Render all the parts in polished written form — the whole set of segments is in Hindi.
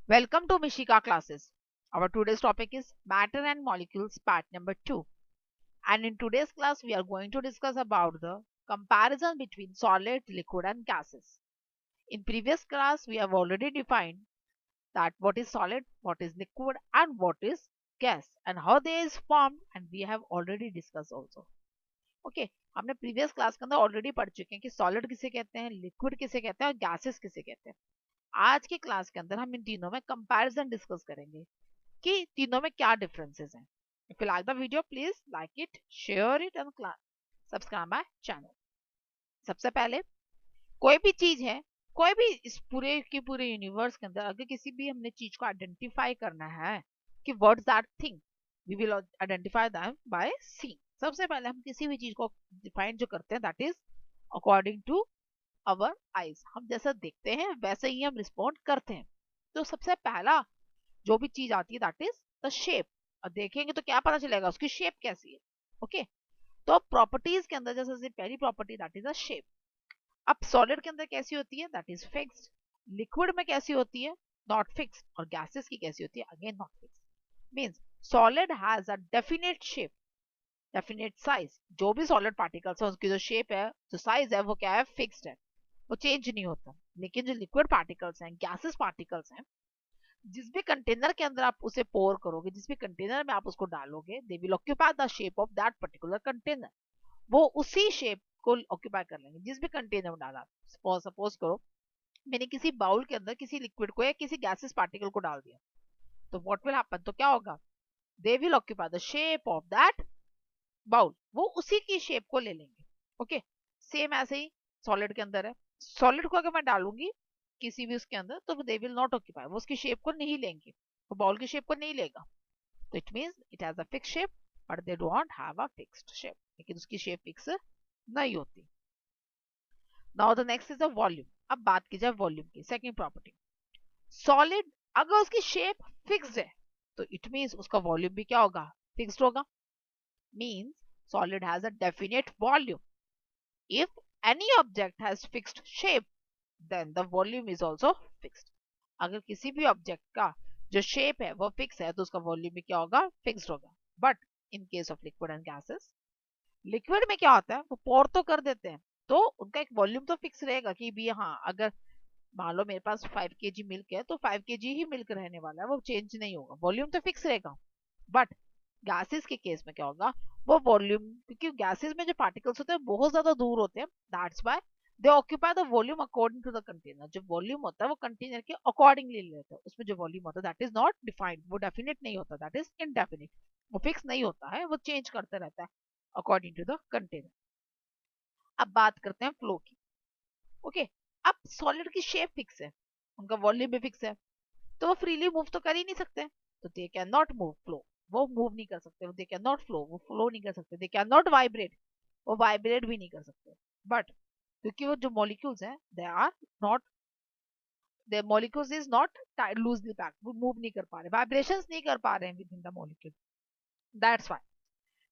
Welcome to Mishika classes. Our today's topic is matter and molecules part number 2. And in today's class we are going to discuss about the comparison between solid, liquid and gases. In previous class we have already defined that what is solid, what is liquid and what is gas and how they is formed, and we have already discussed also. Okay, हमने previous class के अंदर already पढ़ चुके हैं कि solid किसे कहते हैं, liquid किसे कहते हैं और gases किसे कहते हैं. आज की क्लास के अंदर हम इन तीनों में कंपैरिजन डिस्कस करेंगे कि तीनों में क्या डिफरेंसेस हैं. If you like the video please like it, share it and subscribe my channel. सबसे पहले, कोई भी चीज है, कोई भी इस पूरे के पूरे यूनिवर्स के अंदर अगर किसी भी हमने चीज को आइडेंटिफाई करना है कि what is that thing, we will identify that by see. सबसे पहले हम किसी भी चीज को डिफाइन जो करते हैं that is according to our eyes. हम जैसा देखते हैं वैसे ही हम रिस्पॉन्ड करते हैं. तो सबसे पहला जो भी चीज आती है दैट इज द शेप. और देखेंगे तो क्या पता चलेगा उसकी शेप कैसी है. ओके, तो प्रॉपर्टीज के अंदर जैसे पहली property that is the shape. अब सॉलिड के अंदर कैसी होती है दैट इज फिक्स्ड. लिक्विड में कैसी होती है नॉट फिक्स्ड. और गैसेस की कैसी होती है again not fixed. Means solid has a definite shape, definite size. जो भी सॉलिड पार्टिकल्स है उसकी जो शेप है, जो साइज है वो क्या है, फिक्स्ड है, वो चेंज नहीं होता. लेकिन जो लिक्विड पार्टिकल्स हैं, गैसेस पार्टिकल्स हैं, जिस भी कंटेनर के अंदर आप उसे पोर करोगे, जिस भी कंटेनर में आप उसको डालोगे, दे will occupy the shape of that particular container. वो उसी शेप को ऑक्यूपाई कर लेंगे जिस भी कंटेनर में डाला. सपोज करो मैंने किसी बाउल के अंदर किसी लिक्विड को या किसी गैसेस पार्टिकल को डाल दिया, तो व्हाट विल हैपन, तो क्या होगा, they will occupy the shape of that bowl. वो उसी की शेप को ले लेंगे. ओके, सेम ऐसे ही सॉलिड के अंदर है. सॉलिड को अगर मैं डालूंगी किसी भी उसके अंदर तो दे विल नॉट ऑक्यूपाई, वो उसकी शेप को नहीं लेंगे, वो बाउल की शेप को नहीं लेगा. तो it means it has a fix shape but they don't have a fixed shape. लेकिन उसकी शेप फिक्स नहीं होती. Now the next is the volume. अब बात की जाए वॉल्यूम की, सेकंड प्रॉपर्टी. सॉलिड अगर उसकी शेप फिक्स्ड है तो इट मींस उसका वॉल्यूम भी क्या होगा, फिक्स्ड होगा. Means solid has a definite volume. If any object has fixed shape, then the volume is also fixed. अगर किसी भी ऑब्जेक्ट का जो शेप है वो फिक्स है तो उसका वॉल्यूम भी क्या होगा, फिक्स्ड होगा. But in case of liquid and gases, liquid में क्या होता है, वो पोर तो कर देते हैं तो उनका एक वॉल्यूम तो फिक्स रहेगा कि भी हाँ, अगर मान लो मेरे पास 5 kg मिल्क है तो 5 kg ही मिल्क रहने वाला है, वो चेंज नहीं होगा, वॉल्यूम तो फिक्स रहेगा. बट गैसेस के केस में क्या होगा, वो वॉल्यूम, क्योंकि गैसेस में जो पार्टिकल्स होते हैं बहुत ज्यादा दूर होते हैं, that's why they occupy the volume according to the container. जो वॉल्यूम होता है वो कंटेनर के अकॉर्डिंगली लेते हैं. उसमें जो वॉल्यूम होता है दैट इज नॉट डिफाइंड, वो डेफिनेट नहीं होता, दैट इज इनडेफिनिट. वो फिक्स नहीं होता है, वो चेंज करते रहता है अकॉर्डिंग टू द कंटेनर. अब बात करते हैं फ्लो की. ओके, अब सॉलिड की शेप फिक्स है, उनका वॉल्यूम भी फिक्स है, तो वो फ्रीली मूव तो कर ही नहीं सकते. तो they can not move flow, वो मूव नहीं कर सकते. दे कैन नॉट फ्लो, वो फ्लो नहीं कर सकते. दे कैन नॉट वाइब्रेट, वो वाइब्रेट भी नहीं कर सकते. बट क्योंकि वो जो मॉलिक्यूल्स हैं they are not, the molecules is not loosely packed, वो मूव नहीं कर पा रहे, वाइब्रेशंस नहीं कर पा रहे हैं with in the molecule, that's why.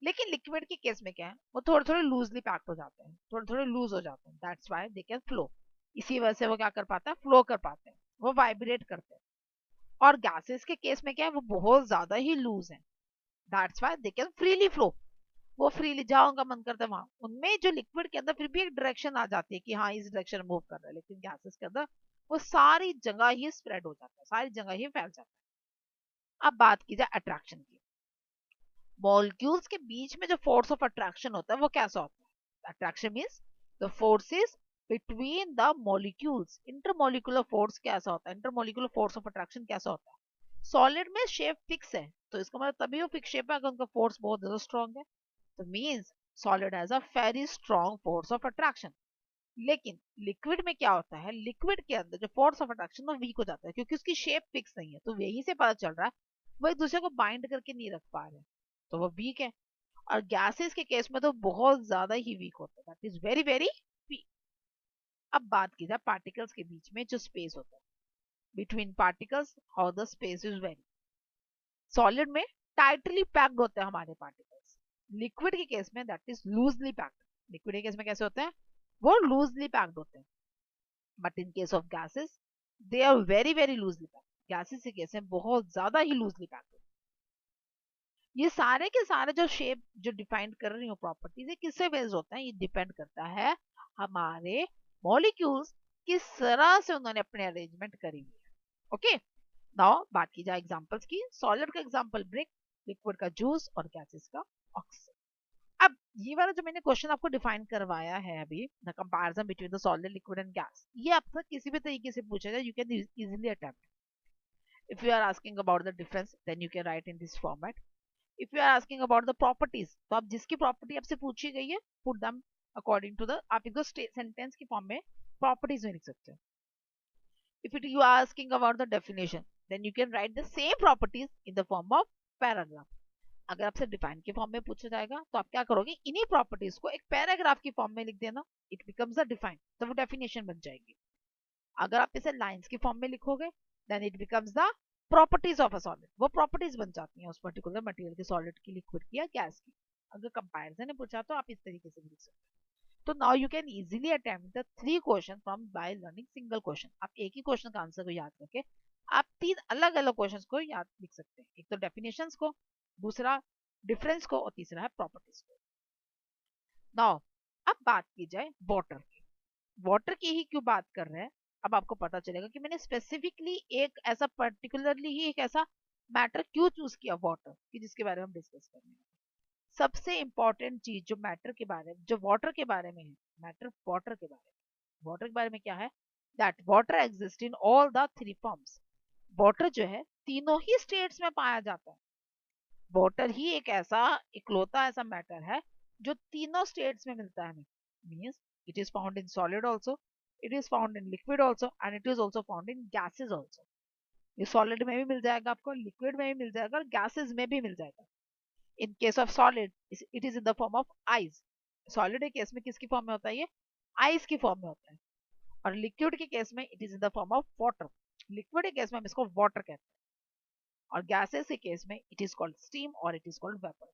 लेकिन लिक्विड के केस में क्या है, वो थोड़े थोड़े लूजली पैक्ड हो जाते हैं, थोड़े थोड़े लूज हो जाते हैं, that's why they can flow. इसी वजह से वो क्या कर पाता है, फ्लो कर पाते हैं, वो वाइब्रेट करते हैं. और गैसेस के केस में क्या है, वो बहुत ज्यादा ही लूज है, that's why they can freely flow. वो फ्रीली जहां उनका मन करता है वहां. उनमें जो लिक्विड के अंदर फिर भी एक डायरेक्शन आ जाती है कि हाँ इस डायरेक्शन में मूव कर रहा है, लेकिन गैसेस के अंदर वो सारी जगह ही स्प्रेड हो जाता है, सारी जगह ही फैल जाता है. अब बात की जाए अट्रैक्शन की. मॉलिक्यूल्स के बीच में जो फोर्स ऑफ अट्रैक्शन होता है वो कैसा होता है, attraction means the forces between the molecules. Intermolecular force कैसा होता है, इंटरमॉलिक्यूलर फोर्स ऑफ अट्रैक्शन कैसा होता है. सॉलिड में शेप फिक्स है तो इसका मतलब तभी वो फिक्स शेप है अगर उनका फोर्स बहुत ज्यादा स्ट्रॉन्ग है. तो means solid has a very strong force of attraction. लेकिन लिक्विड में क्या होता है, लिक्विड के अंदर जो फोर्स ऑफ अट्रैक्शन वो वीक हो जाता है क्योंकि उसकी शेप फिक्स नहीं है. तो यही से पता चल रहा है वो एक दूसरे को बाइंड करके नहीं रख पा रहे, तो वो वीक है. और गैसेस के केस में तो बहुत ज्यादा ही वीक होता है, that is very very weak. अब बात की जाए पार्टिकल्स के बीच में जो स्पेस होता है, between particles how the space is vary. Solid में टाइटली पैक्ड होते हैं हमारे पार्टिकल्स, लिक्विड के केस में that is loosely packed. Liquid के केस में कैसे होते हैं, वो लूजली पैक्ड होते हैं. But in case of gases they are very very loosely packed. Gases के केस में बहुत ज्यादा ही लूजली पैक्ड। ये सारे के सारे जो शेप जो डिफाइन कर रही हूँ प्रॉपर्टीज, ये किससे बेस्ड होता है? ये डिपेंड करता है हमारे मॉलिक्यूल्स किस तरह से उन्होंने अपने अरेंजमेंट करी हुई है। ओके, नाउ बात की जाए एग्जांपल्स की। सॉलिड का एग्जांपल ब्रिक, लिक्विड का जूस और गैसेस का ऑक्सीजन। अब ये वाला जो मैंने क्वेश्चन आपको डिफाइन करवाया है अभी, the comparison between the solid liquid and gas, ये आपसे किसी भी तरीके से पूछा जाए, you can easily attempt. If you are asking about the difference, then you can write in this format. If you are asking about the properties, तो आप जिसकी प्रॉपर्टी आपसे पूछी गई है, पुट दम अकॉर्डिंग टू द, आप एक सेंटेंस की फॉर्म में प्रॉपर्टीज में लिख सकते हो। If you are asking about the definition, then you can write the same properties in the form of paragraph. अगर आपसे डिफाइन की फॉर्म में पूछा जाएगा तो आप क्या करोगे, इन्हीं प्रॉपर्टीज को एक पैराग्राफ की फॉर्म में लिख देना, इट बिकम्स अ डिफाइन, तो वो डेफिनेशन बन जाएगी। अगर आप इसे लाइंस की फॉर्म में लिखोगे, then it becomes the properties of a solid, वो प्रॉपर्टीज बन जाती हैं उस पर्टिकुलर मटेरियल की, सॉलिड की, लिक्विड की या गैस की। अगर कंपैरिजन ने पूछा तो आप इस तरीके से लिख सकते हैं। तो now you can easily attempt the 3 question from by learning single question. आप एक ही क्वेश्चन का आंसर को याद करके आप 3 अलग अलग क्वेश्चंस को याद लिख सकते हैं, एक तो डेफिनेशंस को, दूसरा डिफरेंस को और तीसरा है प्रॉपर्टीज को। नाउ अब बात की जाए वाटर की। वाटर की ही क्यों बात कर रहे हैं, अब आपको पता चलेगा कि मैंने स्पेसिफिकली एक ऐसा पर्टिकुलरली ही एक ऐसा मैटर क्यों चूज किया वाटर की, जिसके बारे में हम डिस्कस करेंगे। सबसे इंपॉर्टेंट चीज जो मैटर के बारे में, जो वाटर के बारे में है, मैटर वाटर के बारे में, वाटर के बारे में क्या है, that water exist in all the 3 forms. Water जो है तीनों ही स्टेट्स में पाया जाता है। वाटर ही एक ऐसा इकलौता ऐसा मैटर है जो तीनों स्टेट्स में मिलता है। Means it is found in solid also, it is found in liquid also and it is also found in gases also. ये सॉलिड में भी मिल जाएगा आपको, लिक्विड में भी मिल जाएगा और गैसेस में भी मिल जाएगा। In case of solid, it is in the form of ice. Solid के केस में किसकी फॉर्म में होता है? ये आइस की फॉर्म में होता है। और लिक्विड के केस में it is in the form of water. Liquid के केस में हम इसको वाटर कहते हैं, और गैसेस के केस में इट इज कॉल्ड स्टीम और इट इज कॉल्ड वेपर।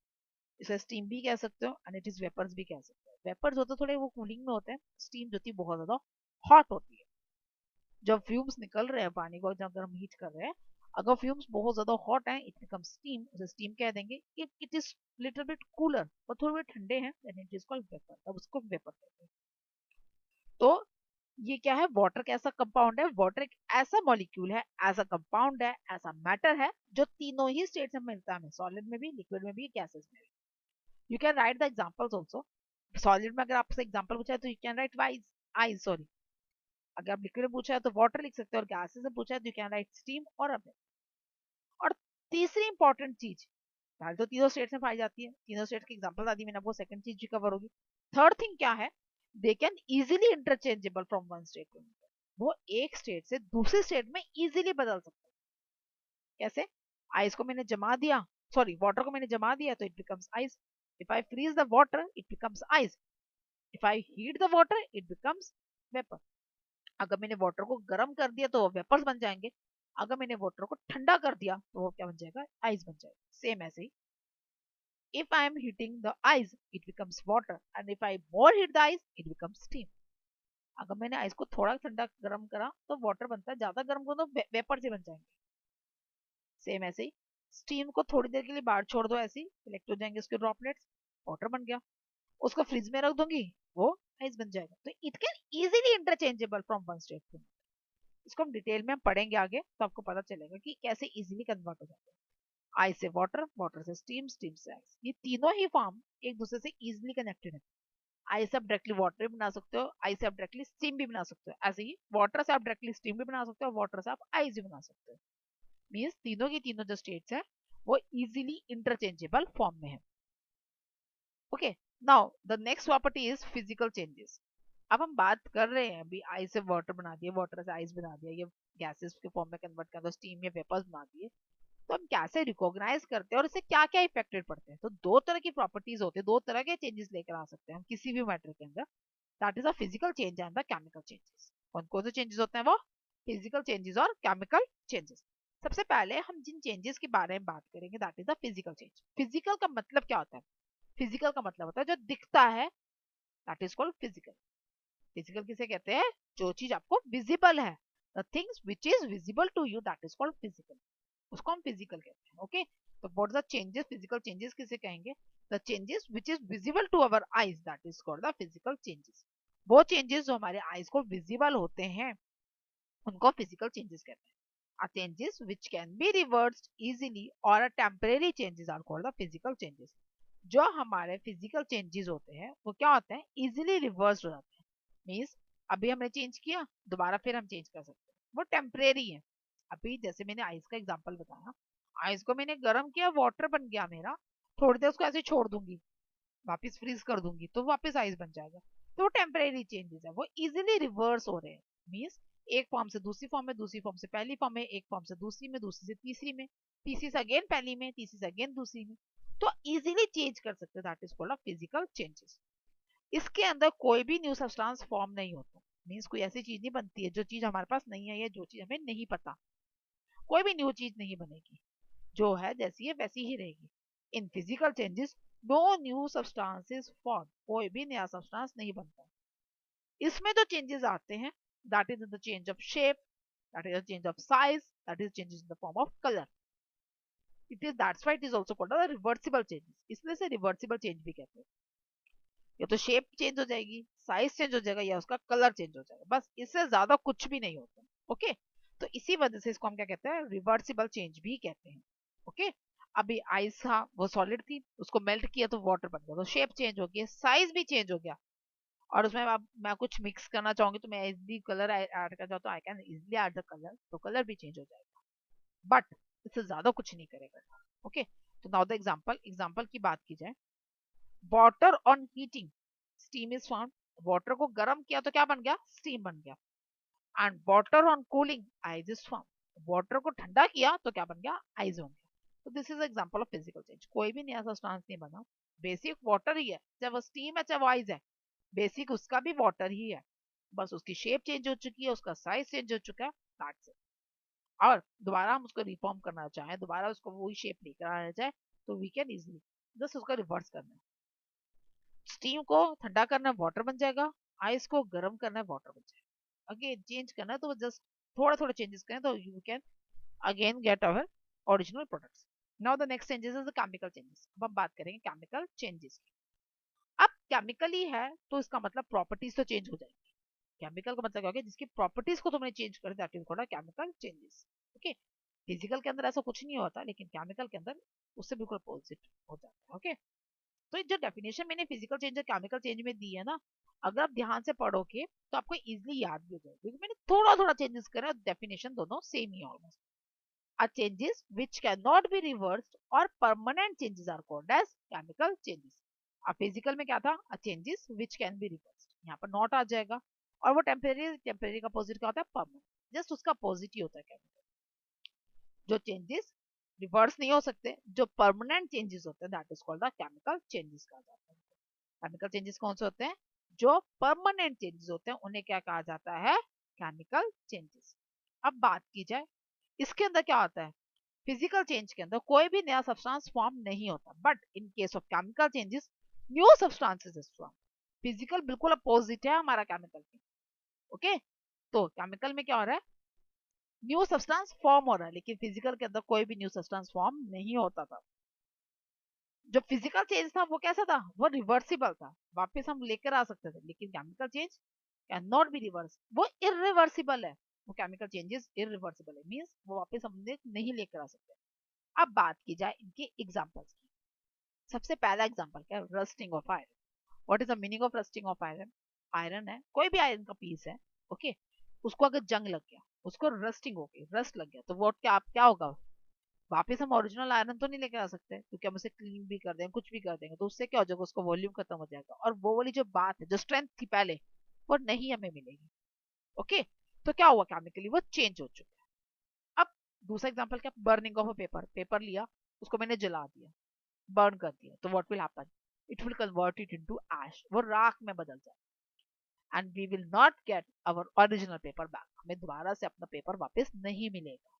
इसे स्टीम भी कह सकते हो एंड इट इज वेपर्स भी कह सकते हो। वेपर्स होते थोड़े वो कूलिंग में होते हैं, स्टीम जो थी बहुत ज्यादा हॉट होती है। जब फ्यूम्स निकल रहे हैं पानी को, जब हम हीट कर रहे हैं, अगर फ्यूम्स बहुत ज्यादा हॉट है, इट बिकम स्टीम, उसे स्टीम कह देंगे। If it is little bit cooler और थोड़े ठंडे हैं, then it is called vapour, तब उसको वेपर कहते हैं। तो ये क्या है, वाटर कैसा कंपाउंड है? वाटर एक ऐसा मॉलिक्यूल है, ऐसा कंपाउंड है, ऐसा मैटर है जो तीनों ही स्टेट्स में मिलता है, सॉलिड में भी, लिक्विड में भी, गैसेस में भी। You can right the examples also. Solid में अगर आपसे एग्जांपल पूछा है तो you can right wise ice, sorry. अगर आप लिक्विड में पूछा है तो वाटर लिख सकते हो, और गैसेस में पूछा है तो यू कैन राइट स्टीम और अ। और तीसरी इंपॉर्टेंट चीज, पहले तो तीनों स्टेट्स में पाई जाती है, तीनों स्टेट्स की एग्जांपल दी मैंने आपको, सेकंड चीज भी कवर होगी। थर्ड थिंग क्या है, they can easily interchangeable from one state to another. वो एक स्टेट से दूसरे स्टेट में इजीली बदल सकते हैं। कैसे? आइस को मैंने जमा दिया, सॉरी वाटर को मैंने जमा दिया तो it becomes ice. If I freeze the water it becomes ice. If I heat the water it becomes vapour. अगर मैंने वाटर को गर्म कर दिया तो वो वेपर्स बन जाएंगे, अगर मैंने वाटर को ठंडा कर दिया तो वो क्या बन जाएगा? आइस बन जाएगा। सेम ऐसे ही, if I am heating the ice, it becomes water, and if I more heat the ice, it becomes steam. अगर मैंने आइस को थोड़ा ठंडा गर्म करा तो वाटर बनता है, ज्यादा गर्म करो तो वेपर से बन जाएंगे। सेम ऐसे ही स्टीम को थोड़ी देर के लिए बाहर छोड़ दो, ऐसे ही कलेक्ट हो जाएंगे उसके ड्रॉपलेट्स, वाटर बन गया। उसको फ्रिज में रख दूंगी, वो आइस बन जाएगा। तो it can easily interchangeable from one state to. इसको हम डिटेल में हम पढ़ेंगे आगे, तो आपको पता चलेगा कि कैसे इजीली कन्वर्ट हो जाता है। आइस से वाटर, वाटर से स्टीम, स्टीम से आइस, ये तीनों ही फॉर्म एक दूसरे से इजीली कनेक्टेड है। आइस से आप डायरेक्टली वाटर भी बना सकते हो, आइस से आप डायरेक्टली स्टीम भी बना सकते हो, ऐसे ही वाटर से आप डायरेक्टली स्टीम भी बना सकते हो, वाटर से आप आइस भी बना सकते हो। मींस तीनों की तीनों जो स्टेट्स है वो इजीली इंटरचेंजेबल फॉर्म में है। Okay, now the next property is physical changes. अब हम बात कर रहे हैं अभी, आइस से वाटर बना दिया, वाटर से आइस बना दिया, ये गैसेस के फॉर्म में कन्वर्ट कर दो, स्टीम या वेपर्स बना दिए, तो हम कैसे रिकॉग्नाइज करते हैं और इससे क्या क्या इफेक्टेड पड़ते हैं? तो दो तरह की प्रॉपर्टीज होती है, दो तरह के चेंजेस लेकर आ सकते हैं हम किसी भी मैटर के अंदर, that is a physical change and the chemical changes. कौन कौन से चेंजेस होते हैं? वो फिजिकल चेंजेस और केमिकल चेंजेस। सबसे पहले हम जिन चेंजेस के बारे में बात करेंगे, that is the physical change. Physical का मतलब क्या होता है? फिजिकल का मतलब होता है जो दिखता है, that is called physical. Physical किसे कहते हैं? जो चीज आपको विजिबल है, the things which is visible to you that is called physical, उसको हम फिजिकल कहते हैं। ओके, तो what the changes, physical changes किसे कहेंगे? The changes which is visible to our eyes that is called the physical changes. वो चेंजेस जो हमारे आईज को विजिबल होते हैं उनको फिजिकल चेंजेस कहते हैं। A changes which can be reversed easily or a temporary changes are called the physical changes। जो हमारे फिजिकल चेंजेस होते हैं वो क्या होते हैं? इजीली रिवर्स हो जाते हैं। मीन्स अभी हमने चेंज किया, दोबारा फिर हम चेंज कर सकते हैं, वो टेम्परेरी है। अभी जैसे मैंने आइस का एग्जांपल बताया, आइस को मैंने गर्म किया, वाटर बन गया मेरा, थोड़ी देर उसको ऐसे छोड़ दूंगी, वापस फ्रीज कर दूंगी तो वापस आइस बन जाएगा। तो वो टेम्परेरी चेंजेस है, वो इजीली रिवर्स हो रहे हैं। मीन्स एक फॉर्म से दूसरी फॉर्म में, दूसरी फॉर्म से पहली फॉर्म में, एक फॉर्म से दूसरी में, दूसरी से तीसरी में, तीसरी से अगेन पहली में, तीसरी से अगेन दूसरी में, तो इजीली चेंज कर सकते हैं। That is called physical changes. इसके अंदर कोई भी न्यू सब्सटेंस फॉर्म नहीं होता। मीन्स कोई ऐसी चीज नहीं बनती है जो चीज हमारे पास नहीं है या जो चीज हमें नहीं पता, कोई भी न्यू चीज नहीं बनेगी, जो है जैसी है वैसी ही रहेगी। In physical changes no new substances form, कोई भी नया सब्सटेंस नहीं बनता। इसमें जो चेंजेस आते हैं that is the change of shape, that is the change of size, that is changes in the form of colour. It is that's why it is also called the reversible changes, इसलिए से रिवर्सिबल चेंज भी कहते हैं। या तो शेप चेंज हो जाएगी, साइज चेंज हो जाएगा, या उसका कलर चेंज हो जाएगा, बस इससे ज्यादा कुछ भी नहीं होता। ओके, तो इसी वजह से इसको हम क्या कहते हैं? रिवर्सिबल चेंज भी कहते हैं। ओके, अभी आइस था वो सॉलिड थी, उसको मेल्ट किया तो वाटर बन गया, तो शेप चेंज हो गया, साइज भी चेंज हो गया, और उसमें अब मैं कुछ मिक्स करना चाहूंगी तो मैं इजली कलर ऐड करना चाहता हूँ, I can easily add the colour, तो कलर भी चेंज हो जाएगा, बट इससे ज्यादा कुछ नहीं करेगा। ओके, तो नाउ द एग्जांपल, एग्जांपल की बात की जाए, water on heating steam is found. Water को गर्म किया तो क्या बन गया? स्टीम बन गया। And water on cooling ice is found. Water को ठंडा किया तो क्या बन गया? आइस बन गया। तो this is example of physical change. कोई भी नया सब्सटेंस नहीं बना, बेसिक वाटर ही है, चाहे वो स्टीम है चाहे वो आइस है, बेसिक उसका भी वाटर ही है, बस उसकी शेप चेंज हो चुकी है, उसका साइज चेंज हो चुका है, दैट्स इट। और दोबारा हम उसको रिफॉर्म करना चाहें, दोबारा उसको वही शेप लेकर आना चाहे तो वी कैन इजिली जस्ट उसका रिवर्स करना है। स्टीम को ठंडा करना है, वाटर बन जाएगा, आइस को गर्म करना है, वाटर बन जाएगा। अगेन चेंज करना है तो जस्ट थोड़ा थोड़ा चेंजेस करें तो you can again get our original products. Now the next changes is the chemical changes. अब हम बात करेंगे केमिकल चेंजेस की। अब केमिकली है तो इसका मतलब प्रॉपर्टीज तो चेंज हो जाएगी। केमिकल का मतलब क्या हो गया? जिसकी प्रॉपर्टीज को तुमने चेंज कर दिया, that is called chemical changes. Okay, physical के अंदर ऐसा कुछ नहीं होता, लेकिन केमिकल के अंदर उससे बिल्कुल अपोजिट हो जाता है। ओके, तो जो डेफिनेशन मैंने फिजिकल चेंज और केमिकल चेंज में दी है ना, अगर आप ध्यान से पढ़ोगे तो आपको इजीली याद भी हो जाएगा, क्योंकि मैंने थोड़ा थोड़ा चेंजेस करा, डेफिनेशन दोनों same he almost. A changes which cannot be reversed or permanent changes are called as chemical changes। अब फिजिकल में क्या था? A changes which can be reversed, यहाँ पर नॉट आ जाएगा, और वो टेम्परेरी, टेम्परेरी का अपोजिट क्या होता है? परमानेंट, जस्ट उसका अपोजिट ही होता है केमिकल। जो चेंजेस रिवर्स नहीं हो सकते, जो परमानेंट चेंजेस होते हैं, that is called the chemical changes कहा जाता है। केमिकल चेंजेस कौन से होते हैं? जो परमानेंट चेंजेस होते हैं उन्हें क्या कहा जाता है? Chemical changes. अब बात की जाए इसके अंदर क्या होता है? फिजिकल चेंज के अंदर कोई भी नया सब्सटेंस फॉर्म नहीं होता, but in case of chemical changes new substances is form. Physical बिल्कुल अपोजिट है हमारा केमिकल के। ओके, तो केमिकल में क्या हो रहा है? न्यू सब्सटेंस फॉर्म हो रहा है, लेकिन फिजिकल के अंदर कोई भी न्यू सब्सटेंस फॉर्म नहीं होता था। जो फिजिकल चेंज था वो कैसा था? वो रिवर्सिबल था, वापस हम लेकर आ सकते थे, लेकिन chemical change can not be reverse, वो इरिवर्सिबल है। वो केमिकल चेंजेस इरिवर्सिबल है, मींस वो वापस हम नहीं लेकर आ सकते। अब बात की जाए इनके एग्जांपल्स की। सबसे पहला एग्जांपल क्या है? Rusting of iron. What is the meaning of rusting of iron? Iron है, कोई भी आयरन का पीस है, ओके, उसको अगर जंग लग गया, उसको रस्टिंग हो गई, रस्ट लग गया, तो वो क्या होगा? वापस हम ओरिजिनल आयरन तो नहीं लेकर आ सकते, क्योंकि हम उसे क्लीन भी कर देंगे, कुछ भी कर देंगे, तो उससे क्या हो जाएगा? उसका वॉल्यूम खत्म हो जाएगा, और वो वाली जो बात है, जो स्ट्रेंथ थी पहले, वो नहीं हमें मिलेगी। ओके, तो क्या हुआ? केमिकली वो चेंज हो चुका है। अब दूसरा एग्जांपल क्या? Burning of a paper. Paper लिया, उसको मैंने जला दिया, बर्न कर दिया, तो what will happen? It will convert it into ash, वो राख में बदल जाए, and we will not get our original paper back. हमें दोबारा से अपना पेपर वापस नहीं मिलेगा,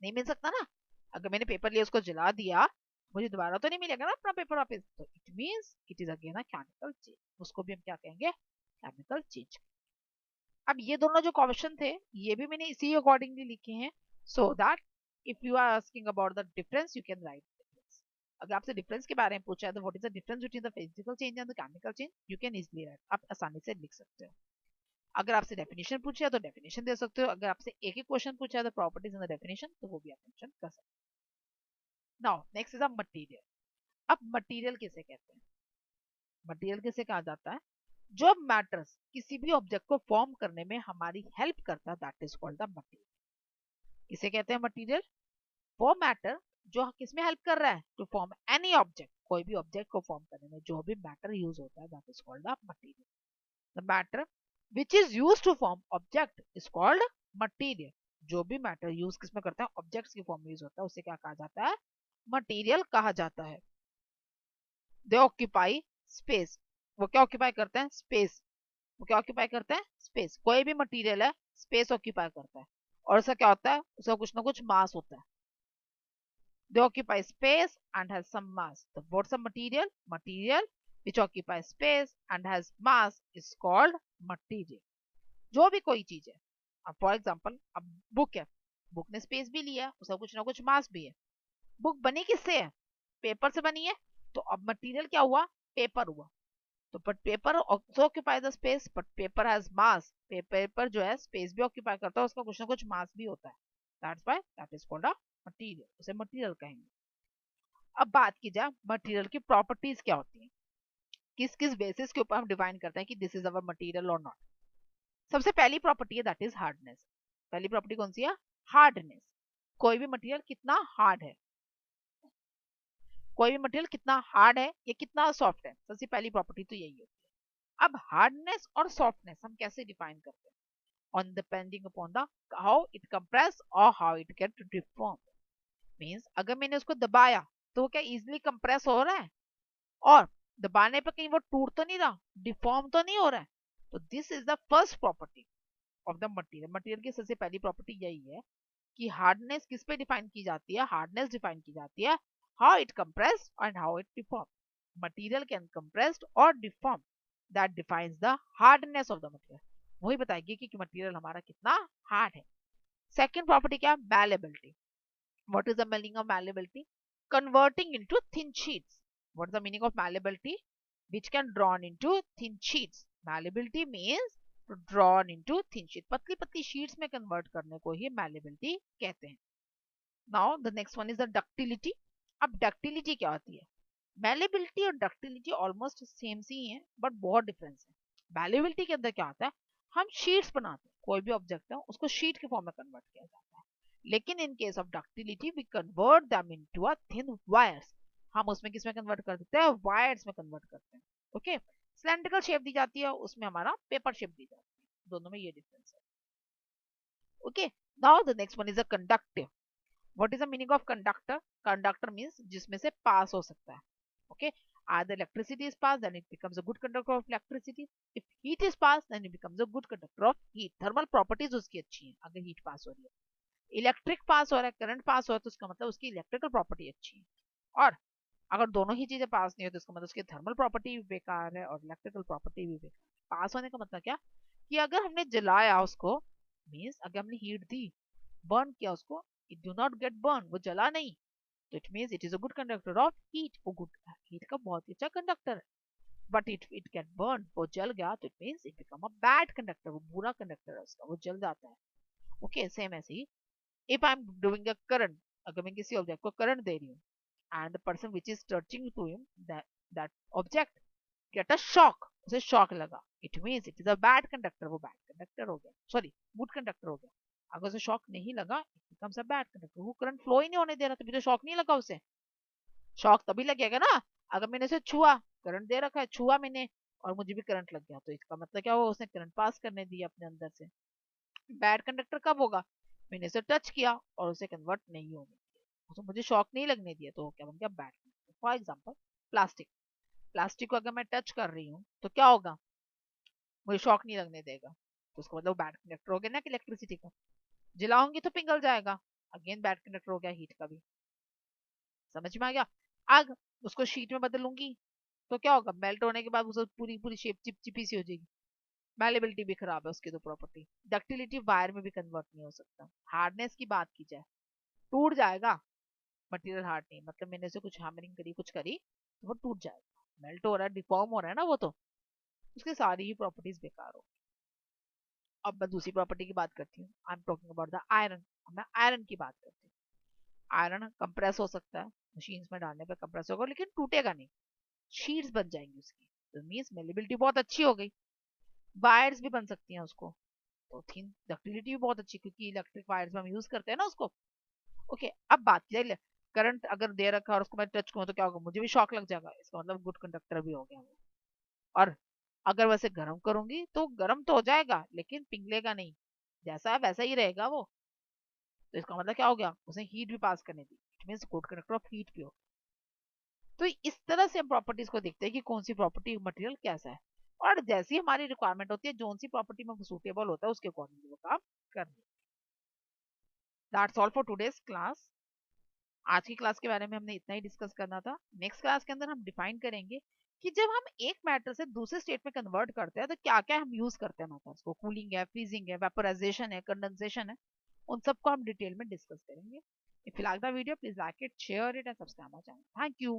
नहीं मिल सकता ना। अगर मैंने पेपर लिया, उसको जला दिया, मुझे दोबारा तो नहीं मिलेगा ना अपना पेपर वापस, तो it means it is again a chemical change. उसको भी हम क्या कहेंगे? Chemical change. अब ये दोनों जो क्वेश्चन थे ये भी मैंने इसी अकॉर्डिंगली लिखे हैं, so that if you are asking about the difference you can write difference. अगर आपसे डिफरेंस के बारे में पूछा है तो what is the difference between the physical change and the chemical change, you can easily write, आप आसानी से लिख सकते हो। अगर आपसे डेफिनेशन पूछा है तो डेफिनेशन दे सकते हो, अगर आपसे एक ही क्वेश्चन पूछा है तो प्रॉपर्टीज इन द डेफिनेशन, तो वो भी आप मेंशन कर सकते हो। Now next is a material. अब मटेरियल किसे कहते हैं? मटेरियल किसे कहा जाता है? जो मैटर्स किसी भी ऑब्जेक्ट को फॉर्म करने में हमारी हेल्प करता है, that is called the material. किसे कहते हैं मटेरियल? वो मैटर जो किसमें हेल्प कर रहा है, टू फॉर्म एनी ऑब्जेक्ट, कोई भी ऑब्जेक्ट को फॉर्म करने में जो भी मैटर यूज होता है, that is called the material. The matter which is use to form object is called material. जो भी मैटर यूज किसमें करता है, ऑब्जेक्ट्स की फॉर्म में यूज होता है, उसे क्या कहा जाता है? मटेरियल कहा जाता है। दे ऑक्यूपाई स्पेस। वो क्या ऑक्यूपाई करते हैं? स्पेस। वो क्या ऑक्यूपाई करते हैं? स्पेस। कोई भी मटेरियल है स्पेस ऑक्यूपाई करता है, और उसका क्या होता है? उसका कुछ ना कुछ मास होता है। They occupy space and has some mass. So what's a material? Material which occupies space and has mass is called material. जो भी कोई चीज है, अब फॉर एग्जाम्पल अब बुक है, बुक ने स्पेस भी लिया, उसका कुछ ना कुछ मास भी है। बुक बनी किससे है? पेपर से बनी है। तो अब मटेरियल क्या हुआ? पेपर हुआ। तो but paper also occupy the space, but paper has mass. Paper जो है स्पेस भी ऑक्यूपाई करता है, उसका कुछ ना कुछ मास भी होता है, that's why that is called a material, उसे मटेरियल कहेंगे। अब बात की जाए मटेरियल की प्रॉपर्टीज क्या होती हैं, किस किस बेसिस के ऊपर हम डिफाइन करते हैं कि दिस इज अवर मटेरियल और नॉट। सबसे पहली प्रॉपर्टी है दैट इज हार्डनेस। पहली प्रॉपर्टी कौन सी है? हार्डनेस। कोई भी मटेरियल कितना हार्ड है, कोई भी मटेरियल कितना हार्ड है या कितना सॉफ्ट है, सबसे पहली प्रॉपर्टी तो यही होती है। अब हार्डनेस और सॉफ्टनेस हम कैसे डिफाइन करते हैं? On depending upon the how it compress और how it get deform. Means अगर मैंने उसको दबाया तो वो क्या इजीली कंप्रेस हो रहा है, और दबाने पर कहीं वो टूट तो नहीं रहा, डिफॉर्म तो नहीं हो रहा है। तो this is the first property of the material. Material की सबसे पहली प्रॉपर्टी यही है कि हार्डनेस किस पे डिफाइन की जाती है? हार्डनेस डिफाइन की जाती है how it compress and how it deform. Material can compressed और deform, that defines the hardness of the material. वही बताएगी कि मटेरियल हमारा कितना हार्ड है। सेकेंड प्रॉपर्टी क्या? Malleability. What is the meaning of malleability? Converting into thin sheets. What is the meaning of malleability? Which can drawn into thin sheets. Malleability means to drawn into thin sheet. पतली पतली sheets में convert करने को ही malleability कहते हैं. Now the next one is the ductility. अब ductility क्या होती है? Malleability और ductility almost same सी ही है, but बहुत difference है. Malleability के अंदर क्या होता है? हम sheets बनाते हैं, कोई भी ऑब्जेक्ट है उसको sheet के फॉर्म में कन्वर्ट किया जाता है। लेकिन in case of ductility we convert them into a thin wires. हम उसमें किसमें कन्वर्ट कर देते हैं? वायर्स में कन्वर्ट करते हैं। ओके, सिलेंड्रिकल शेप दी जाती है, उसमें हमारा पेपर शेप दी जाती है, दोनों में ये डिफरेंस है। Okay, now the next one is a conductive. What is the meaning of conductor? Conductor means जिसमें से पास हो सकता है। Okay, either electricity is passed then it becomes a good conductor of electricity, if heat is passed then it becomes a good conductor of heat। Thermal properties उसकी अच्छी है अगर हीट पास हो रही है। इलेक्ट्रिक पास हो रहा है, करंट पास हो रहा है, तो उसका मतलब उसकी इलेक्ट्रिकल प्रॉपर्टी अच्छी है। और अगर दोनों ही चीजें पास नहीं हो तो उसका मतलब उसकी थर्मल प्रॉपर्टी भी बेकार है और इलेक्ट्रिकल प्रॉपर्टी भी बेकार है। पास होने का मतलब क्या? कि अगर हमने जलाया उसको, मीन्स अगर हमने हीट दी, बर्न किया उसको, it do not gate burn, वो जला नहीं, तो it means it is a good conductor of heat. वो गुड हीट का बहुत ही अच्छा कंडक्टर है। बट इट गेट बर्न, वो जल गया तो it means it become a bad conductor, वो बुरा कंडक्टर है उसका, वो जल जाता है। ओके, सेम ऐसे ही if I'm doing a current, अगर मैं किसी ऑब्जेक्ट को करंट दे रही हूँ and the person which is touching to him, that object get a shock, उसे शॉक लगा, it means it is a bad conductor, वो bad conductor हो गया, सॉरी गुड कंडक्टर हो गया। अगर उसे शॉक नहीं लगा it becomes a bad conductor, वो करंट फ्लो ही नहीं होने दे रहा, तभी तो शॉक नहीं लगा उसे। शॉक तभी लगेगा ना अगर मैंने उसे छुआ, करंट दे रखा है, छुआ मैंने और मुझे भी करंट लग गया, तो इसका मतलब क्या हुआ? उसने करंट पास करने दिया अपने अंदर से। बैड कंडक्टर कब होगा? मैंने इसे टच किया और उसे कन्वर्ट नहीं होने दिया, तो मुझे शॉक नहीं लगने दिया, तो क्या बन गया? Bad conductor. For example plastic, plastic को अगर मैं टच कर रही हूँ तो क्या होगा? मुझे शॉक नहीं लगने देगा, तो उसका मतलब बैड कंडक्टर हो गया ना कि इलेक्ट्रिसिटी का। जलाऊंगी तो पिघल जाएगा, अगेन बैड कंडक्टर हो गया हीट का भी। समझ में आ गया? आग, उसको शीट में बदलूंगी तो क्या होगा? मेल्ट होने के बाद उसे पूरी पूरी शेप चिपचिपी सी हो जाएगी। मैलेबिलिटी भी खराब है उसकी तो प्रॉपर्टी। डक्टिलिटी वायर में भी कन्वर्ट नहीं हो सकता। हार्डनेस की बात की जाए, टूट जाएगा, मटेरियल हार्ड नहीं, मतलब मैंने से कुछ हैमरिंग करी, कुछ करी तो वो टूट जाएगा, मेल्ट हो रहा है, डिफॉर्म हो रहा है ना वो, तो उसकी सारी ही प्रॉपर्टीज बेकार हो। अब मैं दूसरी प्रॉपर्टी की बात करती हूँ, I am talking about the iron. मैं आयरन की बात करती हूँ। आयरन कंप्रेस हो सकता है, मशीन्स में डालने पे कंप्रेस होगा, लेकिन टूटेगा नहीं, शीट्स बन जाएंगी उसकी, तो मीन्स मेलेबिलिटी बहुत अच्छी हो गई। वायर्स भी बन सकती हैं उसको, तो थिन डक्टिलिटी भी बहुत अच्छी, क्योंकि इलेक्ट्रिक वायर्स में हम यूज करते हैं ना उसको। ओके, अब बात की जाए, करंट अगर दे रखा है और उसको मैं टच करूँ तो क्या होगा, मुझे भी शॉक लग जाएगा, इसका मतलब गुड कंडक्टर भी हो गया वो। और अगर वैसे गर्म करूंगी तो गर्म तो हो जाएगा, लेकिन पिघलेगा नहीं, जैसा है वैसा ही रहेगा वो। तो इसका मतलब क्या हो गया, उसने हीट भी पास करने दी, it mean good conductor of heat भी हो। तो इस तरह से हम प्रॉपर्टीज को देखते हैं कि कौन सी प्रॉपर्टी मटेरियल कैसा है, और जैसी हमारी रिक्वायरमेंट होती है, जो सी प्रॉपर्टी में सूटेबल होता है उसके अकॉर्डिंग वो काम करना। That's all for today's class. आज की क्लास के बारे में हमने इतना ही डिस्कस करना था। नेक्स्ट क्लास के अंदर हम डिफाइन करेंगे कि जब हम एक मैटर से दूसरे स्टेट में कन्वर्ट करते हैं तो क्या क्या हम यूज करते हैं मैटर्स को, कूलिंग है, फ्रीजिंग है, वेपोराइजेशन है, कंडेंसेशन है, उन सबको हम डिटेल में डिस्कस करेंगे। If you like the video, please like it, share it and subscribe my channel. Thank you.